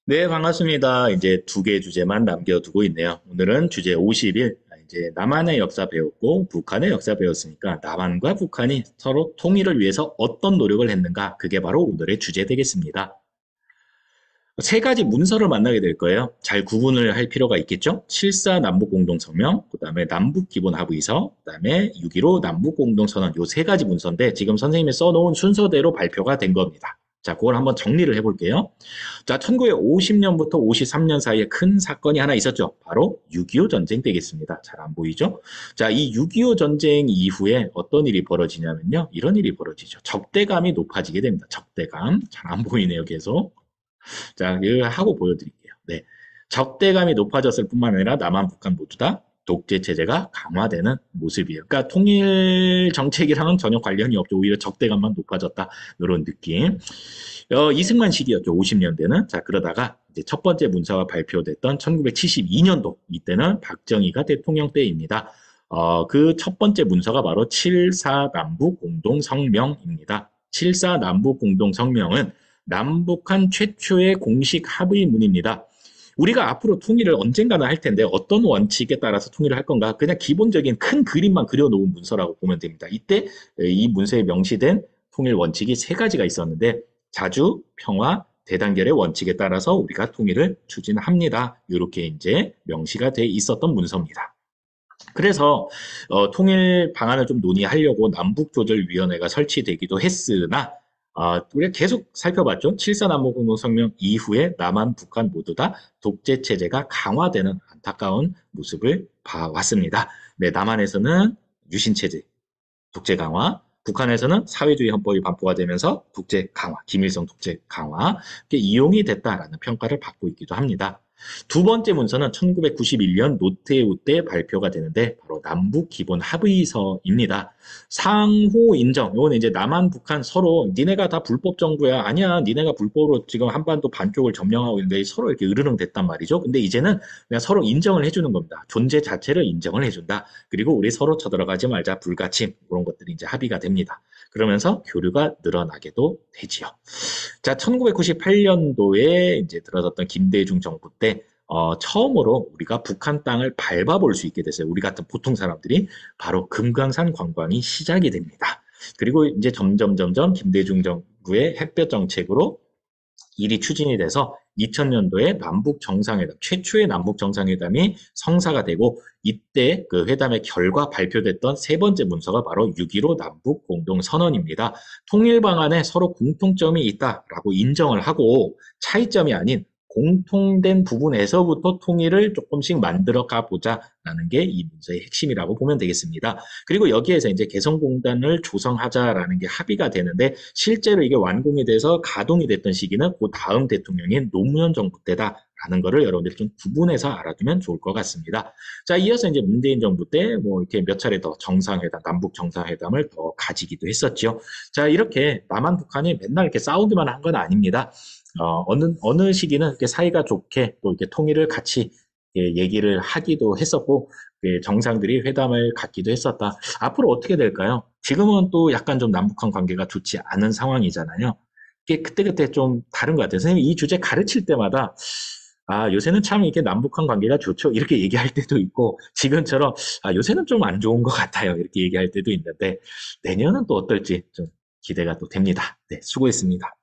네, 반갑습니다. 이제 두 개 주제만 남겨두고 있네요. 오늘은 주제 50일, 이제 남한의 역사 배웠고 북한의 역사 배웠으니까 남한과 북한이 서로 통일을 위해서 어떤 노력을 했는가, 그게 바로 오늘의 주제 되겠습니다. 세 가지 문서를 만나게 될 거예요. 잘 구분을 할 필요가 있겠죠? 7.4 남북공동성명, 그 다음에 남북기본합의서, 그 다음에 6.15 남북공동선언, 요 세 가지 문서인데 지금 선생님이 써놓은 순서대로 발표가 된 겁니다. 자, 그걸 한번 정리를 해볼게요. 자, 1950년부터 53년 사이에 큰 사건이 하나 있었죠. 바로 6.25 전쟁 되겠습니다. 잘 안 보이죠? 자, 이 6.25 전쟁 이후에 어떤 일이 벌어지냐면요. 이런 일이 벌어지죠. 적대감이 높아지게 됩니다. 적대감. 잘 안 보이네요, 계속. 자, 이거 하고 보여드릴게요. 네. 적대감이 높아졌을 뿐만 아니라 남한, 북한 모두 다 독재 체제가 강화되는 모습이에요. 그러니까 통일 정책이랑은 전혀 관련이 없죠. 오히려 적대감만 높아졌다. 이런 느낌. 이승만 시기였죠. 50년대는. 자, 그러다가 이제 첫 번째 문서가 발표됐던 1972년도 이때는 박정희가 대통령 때입니다. 그 첫 번째 문서가 바로 7.4 남북 공동성명입니다. 7.4 남북 공동성명은 남북한 최초의 공식 합의문입니다. 우리가 앞으로 통일을 언젠가는 할 텐데 어떤 원칙에 따라서 통일을 할 건가? 그냥 기본적인 큰 그림만 그려놓은 문서라고 보면 됩니다. 이때 이 문서에 명시된 통일 원칙이 세 가지가 있었는데 자주, 평화, 대단결의 원칙에 따라서 우리가 통일을 추진합니다. 이렇게 이제 명시가 돼 있었던 문서입니다. 그래서 통일 방안을 좀 논의하려고 남북조절위원회가 설치되기도 했으나 우리가 계속 살펴봤죠. 7.4 남북공동성명 이후에 남한, 북한 모두 다 독재 체제가 강화되는 안타까운 모습을 봐왔습니다. 네, 남한에서는 유신 체제, 독재 강화, 북한에서는 사회주의 헌법이 반포가 되면서 독재 강화, 김일성 독재 강화, 이게 이용이 됐다라는 평가를 받고 있기도 합니다. 두 번째 문서는 1991년 노태우 때 발표가 되는데 바로 남북 기본 합의서입니다. 상호 인정. 이거는 이제 남한, 북한 서로 니네가 다 불법 정부야. 아니야. 니네가 불법으로 지금 한반도 반쪽을 점령하고 있는데 서로 이렇게 으르렁 됐단 말이죠. 근데 이제는 그냥 서로 인정을 해주는 겁니다. 존재 자체를 인정을 해준다. 그리고 우리 서로 쳐들어가지 말자. 불가침. 그런 것들이 이제 합의가 됩니다. 그러면서 교류가 늘어나게도 되지요. 자, 1998년도에 이제 들어섰던 김대중 정부 때 처음으로 우리가 북한 땅을 밟아볼 수 있게 됐어요. 우리 같은 보통 사람들이 바로 금강산 관광이 시작이 됩니다. 그리고 이제 점점 김대중 정부의 햇볕 정책으로 일이 추진이 돼서 2000년도에 남북 정상회담, 최초의 남북 정상회담이 성사가 되고 이때 그 회담의 결과 발표됐던 세 번째 문서가 바로 6.15 남북 공동선언입니다. 통일 방안에 서로 공통점이 있다라고 인정을 하고 차이점이 아닌 공통된 부분에서부터 통일을 조금씩 만들어 가보자라는 게 이 문서의 핵심이라고 보면 되겠습니다. 그리고 여기에서 이제 개성공단을 조성하자라는 게 합의가 되는데 실제로 이게 완공이 돼서 가동이 됐던 시기는 그 다음 대통령인 노무현 정부 때다라는 거를 여러분들이 좀 구분해서 알아두면 좋을 것 같습니다. 자, 이어서 이제 문재인 정부 때 뭐 이렇게 몇 차례 더 정상회담, 남북 정상회담을 더 가지기도 했었죠. 자, 이렇게 남한 북한이 맨날 이렇게 싸우기만 한 건 아닙니다. 어느 시기는 이렇게 사이가 좋게 또 이렇게 통일을 같이 얘기를 하기도 했었고, 정상들이 회담을 갖기도 했었다. 앞으로 어떻게 될까요? 지금은 또 약간 좀 남북한 관계가 좋지 않은 상황이잖아요. 이게 그때그때 좀 다른 것 같아요. 선생님이 이 주제 가르칠 때마다, 요새는 참 이렇게 남북한 관계가 좋죠. 이렇게 얘기할 때도 있고, 지금처럼, 요새는 좀 안 좋은 것 같아요. 이렇게 얘기할 때도 있는데, 내년은 또 어떨지 좀 기대가 또 됩니다. 네, 수고했습니다.